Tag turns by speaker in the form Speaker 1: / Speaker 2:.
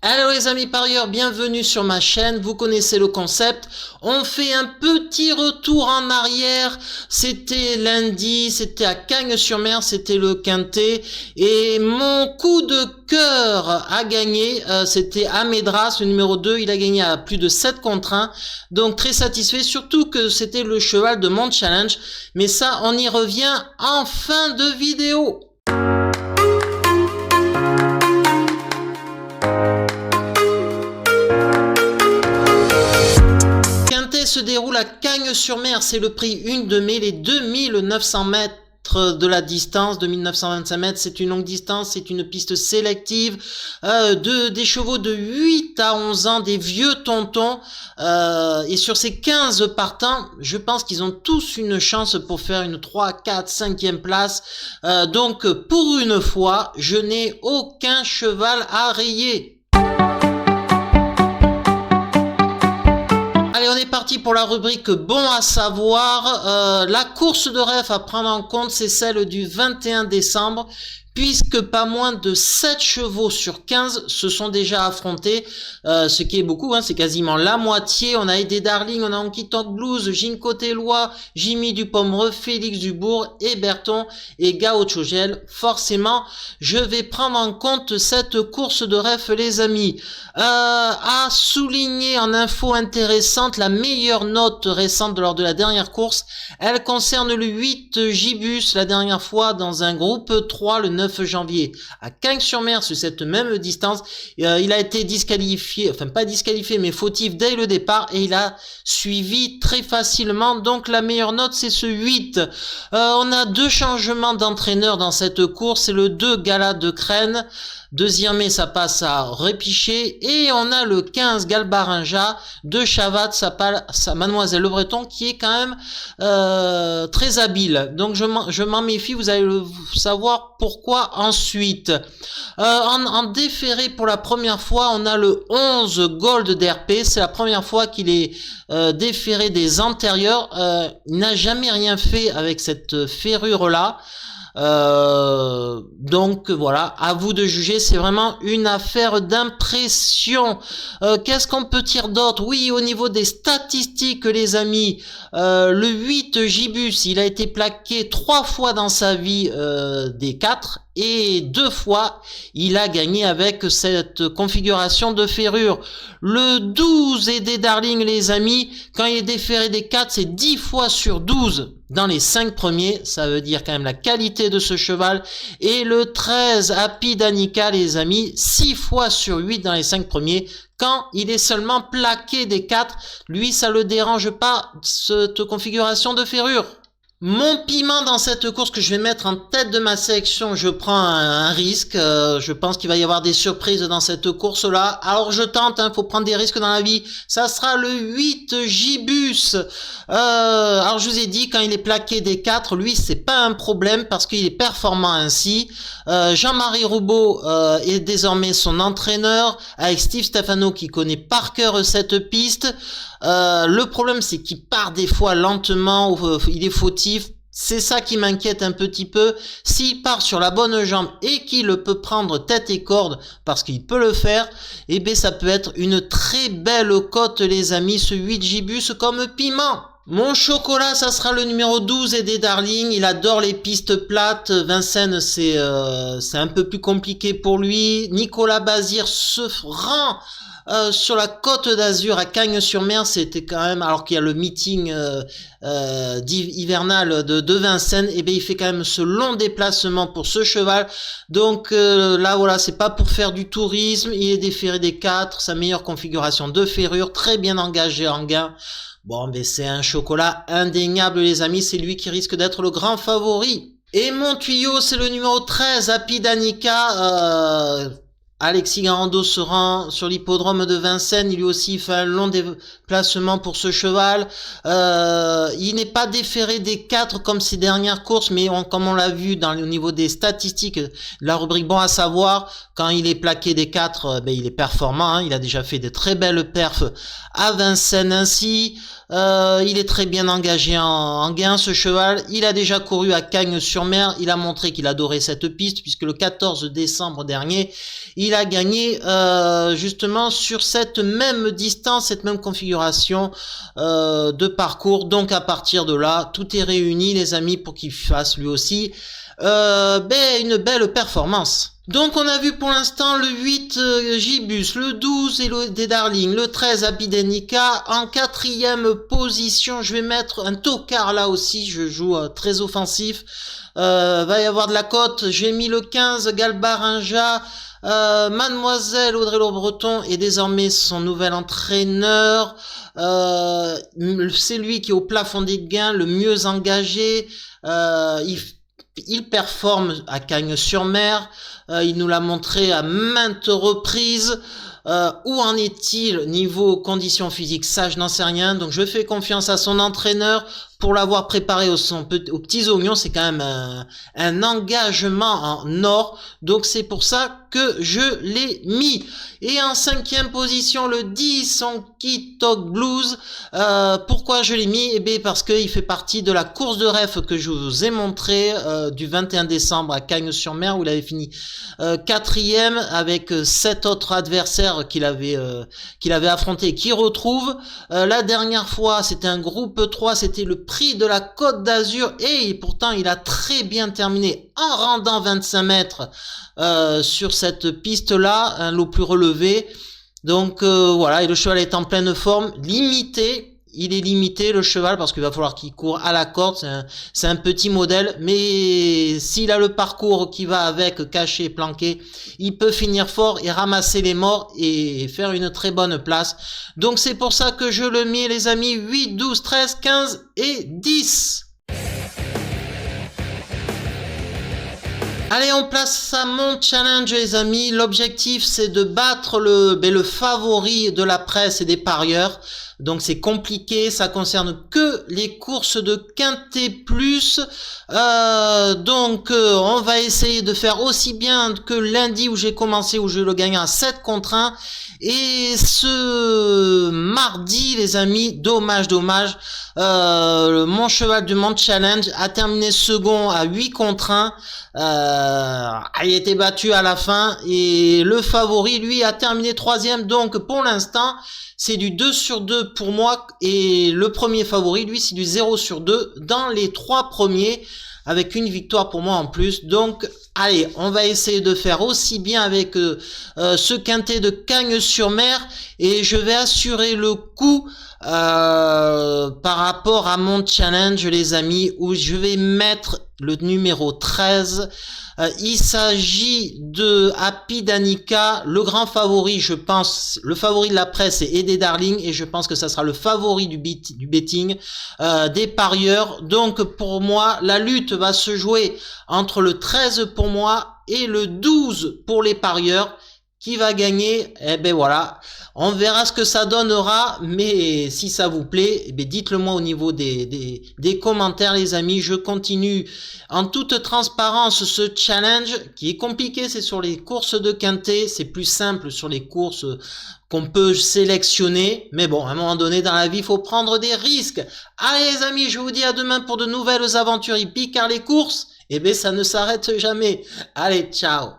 Speaker 1: Hello les amis parieurs, bienvenue sur ma chaîne, vous connaissez le concept, on fait un petit retour en arrière, c'était lundi, c'était à Cagnes-sur-Mer, c'était le quintet, et mon coup de cœur a gagné, c'était Amedras, le numéro 2, il a gagné à plus de 7 contre 1, donc très satisfait, surtout que c'était le cheval de mon challenge, mais ça on y revient en fin de vidéo. Se déroule à Cagnes-sur-Mer, c'est le prix 1 de mai, les 2900 mètres de la distance, 2925 mètres, c'est une longue distance, c'est une piste sélective, des chevaux de 8 à 11 ans, des vieux tontons, et sur ces 15 partants, je pense qu'ils ont tous une chance pour faire une 3, 4, 5e place, donc pour une fois, je n'ai aucun cheval à rayer. Allez, on est parti pour la rubrique bon à savoir. La course de ref à prendre en compte, c'est celle du 21 décembre, puisque pas moins de 7 chevaux sur 15 se sont déjà affrontés, ce qui est beaucoup, hein, c'est quasiment la moitié. On a Aidé Darling, on a Honky Tonk Blues, Ginko Tellois, Jimmy Dupomereux, Félix Dubourg, Héberton et Gaucho Gel. Forcément, je vais prendre en compte cette course de ref, les amis. À souligner en info intéressante, la meilleure note récente lors de la dernière course, elle concerne le 8 Gibus, la dernière fois dans un groupe 3, le 9 janvier à Cagnes-sur-Mer, sur cette même distance. Il a été disqualifié, enfin pas disqualifié, mais fautif dès le départ, et il a suivi très facilement, donc la meilleure note c'est ce 8. On a 2 changements d'entraîneur dans cette course, c'est le 2 Gala de Crène, 2e mai ça passe à Répiché, et on a le 15 Galbarinja de Chavat, sa Mademoiselle Le Breton, qui est quand même très habile, donc je m'en méfie, vous allez le savoir pourquoi ensuite. En déféré pour la première fois, on a le 11 Gold d'RP, c'est la première fois qu'il est déféré des antérieurs, il n'a jamais rien fait avec cette ferrure là. Donc voilà, à vous de juger, c'est vraiment une affaire d'impression. Qu'est-ce qu'on peut dire d'autre? Oui, au niveau des statistiques, les amis, le 8 Gibus, il a été plaqué 3 fois dans sa vie des 4, et 2 fois il a gagné avec cette configuration de ferrure. Le 12 Aidé Darling, les amis, quand il est déféré des 4, c'est 10 fois sur 12 dans les 5 premiers, ça veut dire quand même la qualité de ce cheval. Et le 13 Happy Danica, les amis, 6 fois sur 8 dans les 5 premiers, quand il est seulement plaqué des 4, lui ça le dérange pas, cette configuration de ferrure. Mon piment dans cette course que je vais mettre en tête de ma sélection, je prends un risque, je pense qu'il va y avoir des surprises dans cette course-là, alors je tente, faut prendre des risques dans la vie, ça sera le 8 Gibus. Alors je vous ai dit, quand il est plaqué des 4, lui c'est pas un problème parce qu'il est performant ainsi. Jean-Marie Roubaud est désormais son entraîneur, avec Steve Stefano qui connaît par cœur cette piste. Le problème c'est qu'il part des fois lentement, il est fautif, c'est ça qui m'inquiète un petit peu. S'il part sur la bonne jambe et qu'il peut prendre tête et corde, parce qu'il peut le faire, eh bien ça peut être une très belle cote, les amis, ce 8 Gibus comme piment. Mon chocolat, ça sera le numéro 12 Aidé Darling, il adore les pistes plates. Vincennes, c'est un peu plus compliqué pour lui. Nicolas Bazir se rend sur la Côte d'Azur à Cagnes-sur-Mer, c'était quand même, alors qu'il y a le meeting hivernal de Vincennes, et bien il fait quand même ce long déplacement pour ce cheval. Donc là voilà, c'est pas pour faire du tourisme, il est déféré des 4, sa meilleure configuration de ferrure, très bien engagé en gain. Bon, ben c'est un chocolat indéniable, les amis, c'est lui qui risque d'être le grand favori. Et mon tuyau, c'est le numéro 13, Happy Danica. Alexis Garando se rend sur l'hippodrome de Vincennes, il lui aussi fait un long déplacement pour ce cheval. Il n'est pas déféré des 4 comme ses dernières courses, mais comme on l'a vu au niveau des statistiques, la rubrique bon à savoir, quand il est plaqué des 4, ben, il est performant, hein, il a déjà fait de très belles perfs à Vincennes ainsi. Il est très bien engagé en gain, ce cheval. Il a déjà couru à Cagnes-sur-Mer. Il a montré qu'il adorait cette piste puisque le 14 décembre dernier, il il a gagné justement sur cette même distance, cette même configuration de parcours. Donc à partir de là, tout est réuni les amis pour qu'il fasse lui aussi une belle performance. Donc on a vu pour l'instant le 8 Gibus, le 12 des Darling, le 13 Abidenica. En quatrième position, je vais mettre un tocard là aussi, je joue très offensif. Va y avoir de la cote, j'ai mis le 15 Galbarinja. Mademoiselle Audrey Lorbreton est désormais son nouvel entraîneur. C'est lui qui est au plafond des gains, le mieux engagé. Il performe à Cagnes-sur-Mer. Il nous l'a montré à maintes reprises. Où en est-il niveau conditions physiques? Ça, je n'en sais rien. Donc, je fais confiance à son entraîneur pour l'avoir préparé aux petits oignons. C'est quand même un engagement en or. Donc, c'est pour ça que je l'ai mis. Et en cinquième position, le 10, Honky Tonk Blues. Pourquoi je l'ai mis? Eh bien, parce qu'il fait partie de la course de ref que je vous ai montré du 21 décembre à Cagnes-sur-Mer, où il avait fini quatrième avec 7 autres adversaires qu'il avait affronté et qu'il retrouve. La dernière fois, c'était un groupe 3, c'était le prix de la Côte d'Azur, et pourtant il a très bien terminé en rendant 25 mètres sur cette piste-là, un lot plus relevé. Donc voilà, et le cheval est en pleine forme, limité. Il est limité le cheval parce qu'il va falloir qu'il court à la corde, c'est un petit modèle, mais s'il a le parcours qui va avec, caché, planqué, il peut finir fort et ramasser les morts et faire une très bonne place. Donc c'est pour ça que je le mets les amis, 8, 12, 13, 15 et 10. Allez, on place à mon challenge les amis. L'objectif c'est de battre le favori de la presse et des parieurs. Donc c'est compliqué, ça concerne que les courses de Quintet Plus. On va essayer de faire aussi bien que lundi où j'ai commencé, où je le gagne à 7 contre 1. Et ce mardi les amis, dommage, mon cheval du Monde Challenge a terminé second à 8 contre 1. Il a été battu à la fin et le favori lui a terminé troisième. Donc pour l'instant c'est du 2 sur 2 pour moi et le premier favori lui c'est du 0 sur 2 dans les 3 premiers avec une victoire pour moi en plus. Donc allez, on va essayer de faire aussi bien avec ce quintet de Cagnes-sur-Mer et je vais assurer le coup par rapport à mon challenge les amis, où je vais mettre le numéro 13. Il s'agit de Happy Danica, le grand favori, je pense, le favori de la presse est Eddie Darling et je pense que ça sera le favori du betting des parieurs. Donc pour moi, la lutte va se jouer entre le 13 pour moi et le 12 pour les parieurs. Qui va gagner? Eh ben voilà, on verra ce que ça donnera, mais si ça vous plaît, eh ben dites-le moi au niveau des commentaires les amis. Je continue en toute transparence ce challenge qui est compliqué, c'est sur les courses de quintet, c'est plus simple sur les courses qu'on peut sélectionner, mais bon, à un moment donné dans la vie, il faut prendre des risques. Allez les amis, je vous dis à demain pour de nouvelles aventures hippiques, car les courses, eh ben ça ne s'arrête jamais. Allez, ciao.